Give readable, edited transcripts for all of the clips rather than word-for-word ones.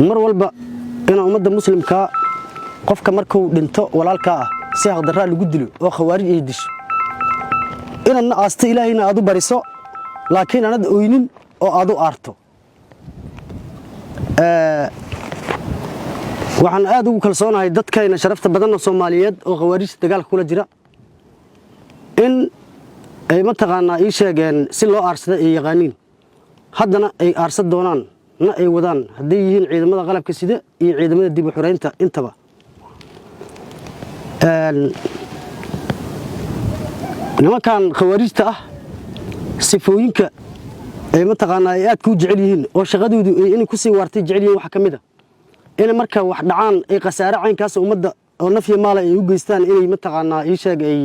mar walba in ummadda muslimka qofka markuu dhinto walaalka ah si haqdarra lagu dilo oo khawaarij ay disho inadna aasto ilaahayna aad u bariso laakiin anad oynin oo aad u aarto waxaan aad ugu kalsoonahay dadkayna sharafta badan oo Soomaaliyeed oo khawaarij dagaalka kula jira in ay mataqaanaa ii sheegeen si loo aarsada ay yaqaaniin haddana ay aarsan doonaan na ay wadaan hadday yihiin ciidamada qalabka sida iyo ciidamada dib u xuraynta intaba nimankan khawaarijta ah sifooyinka ay mataqaanaa ay aad ku jecel yihiin oo shaqadoodu ay in ku sii waartay jecel yihiin waxa kamid ah in marka wax dhacaan ay qasaare caynkaas ummadda oo nafyo maal ay u geystaan inay mataqaanaa ii sheeg ay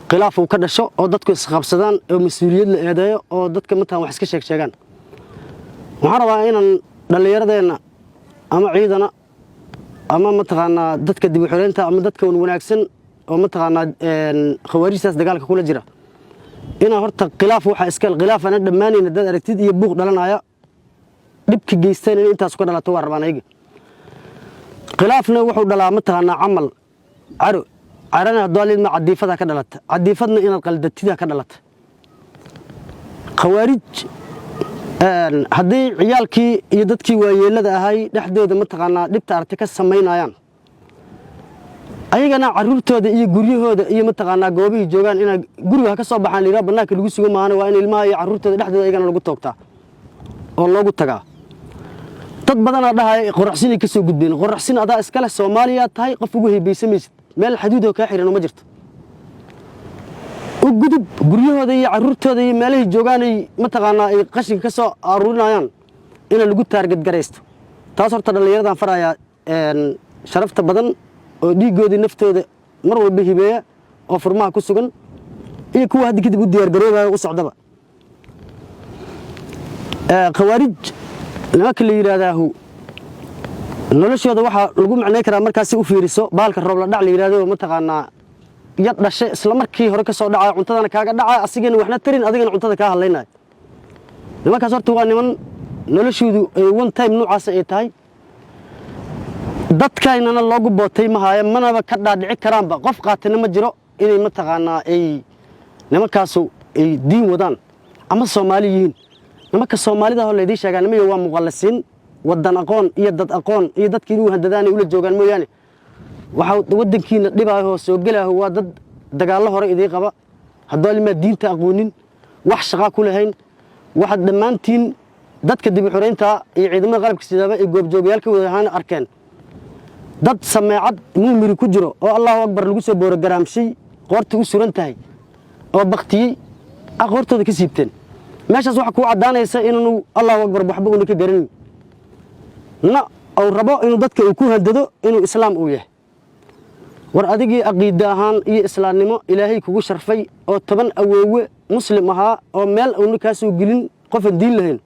khilaaf uu ka dhasho oo dadku isqabsadaan oo mas'uuliyad la eedeeyo oo dadka mataan wax iska sheegaan waxaan rabaa inaan dhalinyaradeena ama ciidana ama mataqaanaa dadka dib u xiraynta ama dadka wanaagsan oo mataqaanaa khawaarijtaas dagaalka kula jira ina horta khilaaf waxa iska khilaafana dhamaanayna dad aragtid iyo buuq dhalanaya dibka geystaan in intaas ku dhalato waa rabaan ayaga khilaafna wuxuu dhalaa mataqaanaa amal carana daalid ma cadiifada ka dhalata cadiifadna inaad qaldatida ka dhalata khawaarij haddii ciyaalkii iyo dadkii waayeelada ahay dhexdooda mataqaanaa dhibta artay ka sameynayaan ayagana caruurtooda iyo guryahooda iyo mataqaanaa goobihii joogaan ina guriga ka soo baxaan liiraa banaanka lagu sugo maana waa in ilmaha iyo caruurtooda dhexdooda ayagana lagu toogtaa oo loogu tagaa dad badan dhahay qorraxsin ka soo gudbeen qorraxsin adaa iska leh Soomaaliya tahay qof ugu heebeysamaysid meel xaduud oo ka xiran ma jirto u gudub guryahooda iyo caruurtooda iyo meelaha joogaanay mataqaanaa ay qashin ka soo aruurinayaan in lagu taarget gareysto taas horta dhalinyaradan faraya sharafta badan oo dhiigoodii naftooda mar walba hibeeya oo furmaha ku sugan iyo kuwa hadda kadib u diyaar garoobaya u socdaba khawaarij nimanka la yiraahdo noloshooda waxa lagu macnay karaa markaas u fiiriso baalka roob la dhac la yiraahdo mataqaanaa yad dhashay isla markii hore ka soo dhacay cuntadana kaaga dhacay asigana waxna tarin adigana cuntada ka hadlaynay nimankaas horta waa niman noloshoodu ay one time noocaas ay tahay dadkaynana loogu bootay ma haayo manaba ka dhaadhici karaanba qof qaatana ma jiro inay mataqaanaa ay nimankaas ay diin wadaan ama Soomaali yihiin nimanka Soomaalida oo leedii sheegaan ma waa muqallasiin wadan aqoon iyo dad aqoon iyo dadkii uu handadaan ula joogan mooyaane waxa wadankiina dhibaayo soo galaayo waa dad dagaalo hore idii qaba haddii ilma diinta aqoonin wax shaqo ku lahayn waxa dhamaantiin dadka dib u xuraynta iyo ciidamada qalabka sidaba ay goob joogayaalka wadahaan arkeen dad sameecad muumiri ku jiro oo Allahu akbar lagu soo booro garaamshay qoorta u suran tahay oo baqtiyay aqoortooda ka siibteen meeshaas waxa ku cadaanaysa inuu Allahu akbar waxba uu ka garan na oo rabo inuu dadka uu ku handado inuu islaam uu yahay war adigii aqeeda ahaan iyo islaamnimo ilaahay kugu sharfay oo 10 awoowe muslim ahaa oo meel uu ka soo gelin qof diin lahayn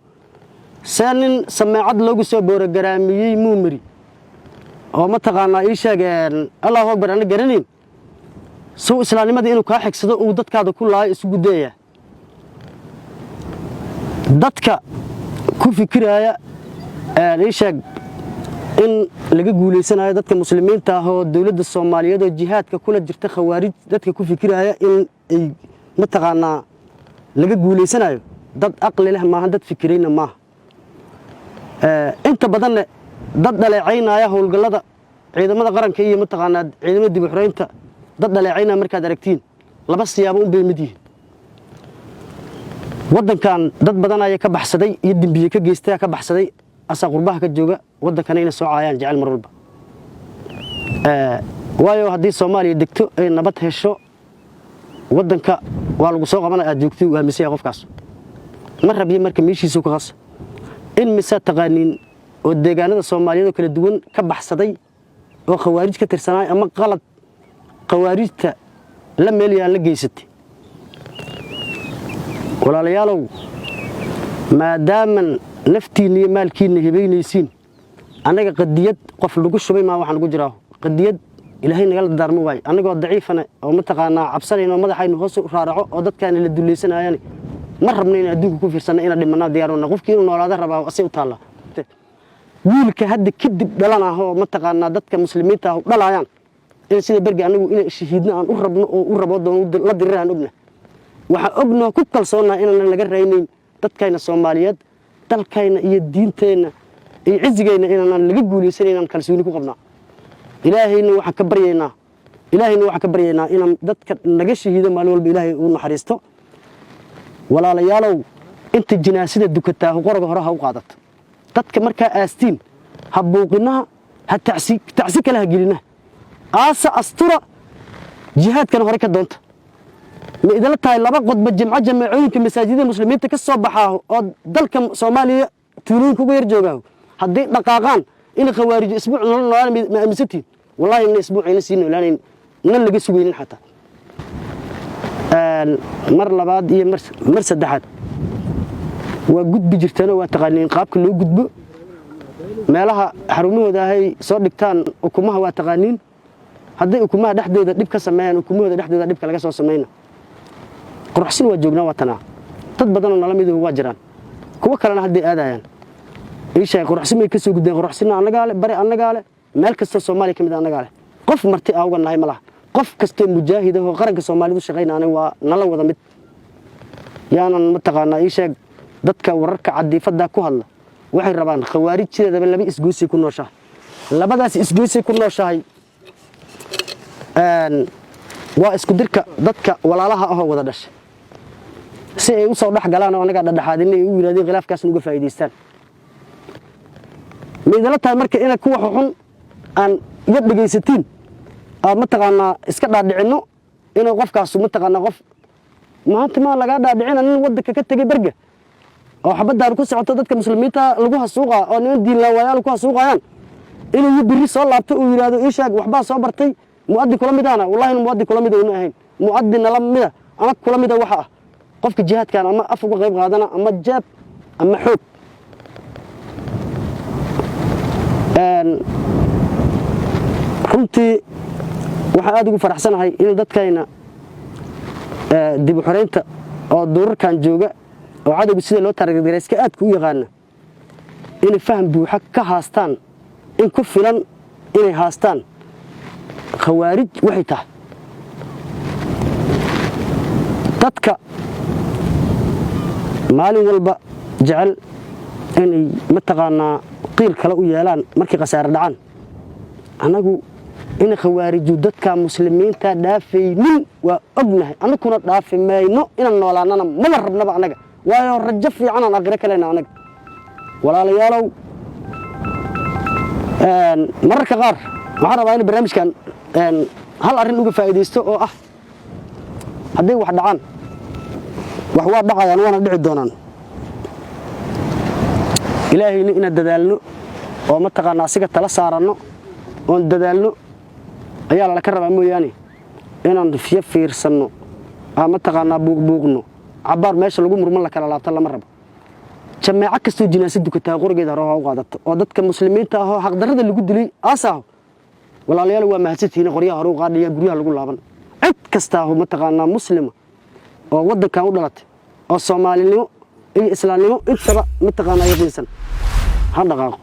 saanin sameecad loogu soo booro garaamiyay muumiri oo mataqaanaa ii sheegeen Allahu akbar ana garanin soo islaamnimada inuu ka xigsado uu dadkaada ku laay isu gudeeya dadka ku fikiraya ii sheeg in laga guuleysanayo dadka muslimiinta ah oo dawladda Soomaaliyeed oo jihaadka kula jirta khawaarij dadka ku fikiraya in ay mataqaanaa laga guuleysanayo dad aqli leh ma dad fikirayna ma inta badan dad dhaleecaynaya howlgallada ciidamada qaranka iyo mataqaanaa ciidamada dib u xuraynta dad dhaleecaynaya markaad aragtiin laba siyaabo u bay mid yihiin wadankan dad badan ayaa ka baxsaday iyo dambiye ka geystay ka baxsaday asa qurbaha ka jooga wadankan inay soo caayaan jecel mar walba waayo hadii Soomaaliya degto ay nabad hesho wadanka waa lagu soo qabanaa aad joogtay waa misay qofkaas mar rabiye marka meeshiisu ka qas in misa taqaaniin oo deegaanada Soomaaliyeed kala duwan ka baxsaday oo khawaarij ka tirsanay ama qalad khawaarijta la meel yaan la geysatay walaalayaalow maadaama naftiina iyo maalkiina hibeynaysiin anaga qadiyad qof lagu shubay ma waxaan ugu jiraa qadiyad ilaahay naga darmo way anagoo daciifana oo mataqaanaa cabsanayno madaxaynu hoos u raaraco oo dadkaan la duleysanaayeen ma rabno in adduunka ku fiirsano in dhimanaa diyaarona qofkii inuu noolaada rabaa asay u taala wiilka hadda kadib dhalanaho ma taqaanaa dadka muslimiinta ah dhalayaan in sida bergi anagu in shahiidna aan u rabno oo u rabo doon la diriraan ogna waxa ogno ku kalsoonaa inaan laga raaynin dadkayna Soomaaliyeed dalkayna iyo diinteena iyo cizigeena inaan laga guuleysan inaan kalsooni ku qabnaa ilaahayna waxa ka baryeena inaan dadka naga shahiido maalin walba ilaahay uu naxariisto walaalayaalow inta jinaasada dukataa qoroga hore ha u qaadato dadka marka aastin habuuqinaha ha tacsi kala gelina aasa astura jihaadkan hore ka doonta ma idala tahay laba qodba jamacooyinka masaajidada muslimiinta ka soo baxaa oo dalka Soomaaliya tuulooyinka ugu yar joogaa hadii dhaqaaqaan in khawaarij isbuuc nolol ma amisatiin wallahi in isbuucina siin noolaan nan laga sugaynin xataa mar labaad iyo mar saddexaad waa gudbi jirtana waa taqaaniin qaabka loo gudbo meelaha xarumahooda ay soo dhigtaan ukumaha waa taqaaniin haddii ukumaha dhexdooda dib ka sameeyaan ukumahooda dhexdooda dibka laga soo sameeyna quruxsan waa joognaa watana dad badan oo nala mid waa jiraan kuwa kalena hadii aadayaan isha quruxsan may ka soo gudbeen quruxsan anaga le bari anaga le meel kasta Soomaaliya kamid anaga le qof marti ah uga nahay malaha qof kasta mujaahid ah oo qaranka Soomaalidu shaqeynaa waa nala wada mid yaanan ma taqaanaa isha dadka wararka cadiifada ku hadla waxay rabaan khawaarijteeda laba isgoosay ku nooshahay labadaas isgoosay ku nooshahay waa isku dirka dadka walaalaha ah oo wada dhashay si ay u soo dhax galaan oo anaga dhadhaxaadin ay u yiraahdeen khilaafkaas uga faa'iideystaan midna tahay marka in kuwa xun aan iga dhageysatiin ma taqaanaa iska dhaadhicino inuu qofkaas ma taqaanaa qof maanta ma laga dhaadhicina in wadanka ka tagay barga oo xabadaan ku socoto dadka muslimiinta lagu hasuuqa oo nin diin la waayaan ku hasuuqayaan inuu biri soo laabto oo yiraahdo ishaag waxba soo bartay muaddi kula midana wallahi muaddi kula mid oo ahayn muaddi la mid ama kula mid waxa ah qofka jihaadkan ama af uga qayb qaadana ama jaab ama xoog runtii waxa aad ugu faraxsanahay in dadkayna dib u xoreynta oo duurkan jooga oo cadawga sida loo targeereeska aad ku yaqaan in faham buuxa ka haastaan in ku filan inay haastaan khawaarij waxay tahay dadka maalin walba jecel inay mataqaanaa qiil kale u yeelaan markii qasaar dhacaan anagu in khawaariju dadka muslimiinta dhaafaynin waa ognahay anaguna dhaafimayno inaan noolaanana ma rabnaba anaga waayo rajo fiican aan aqri kaleena anaga walaalayaalow mararka qaar waxaan rabaa in barnaamijkan hal arin uga faa'iideysto oo ah haddii wax dhacaan wax waa dhacayaan waana dhici doonaan ilaahayna ina dadaalno oo ma taqaanaa asiga tala saarano oo dadaalno ayaa la ka rabaa mooyaane inaan fiirsano ama taqaanaa buuqno cabaar meesha lagu murman la kala laabta lama rabo jamaaca kastoo jinaasad dukataa qorigeeda hore u qaadato oo dadka muslimiinta ah oo xaq darrada lagu dilay aasaho walaalayaal waa mahadsantihiin qoryaha hore u qaadaya guryaha lagu laaban cid kasta oo ma taqaanaa muslima oo wadankan u dhalatay oo Soomaalinimo iyo Islaamnimo intaba ma taqaanaa yaqiinsan ha dhaqaaqo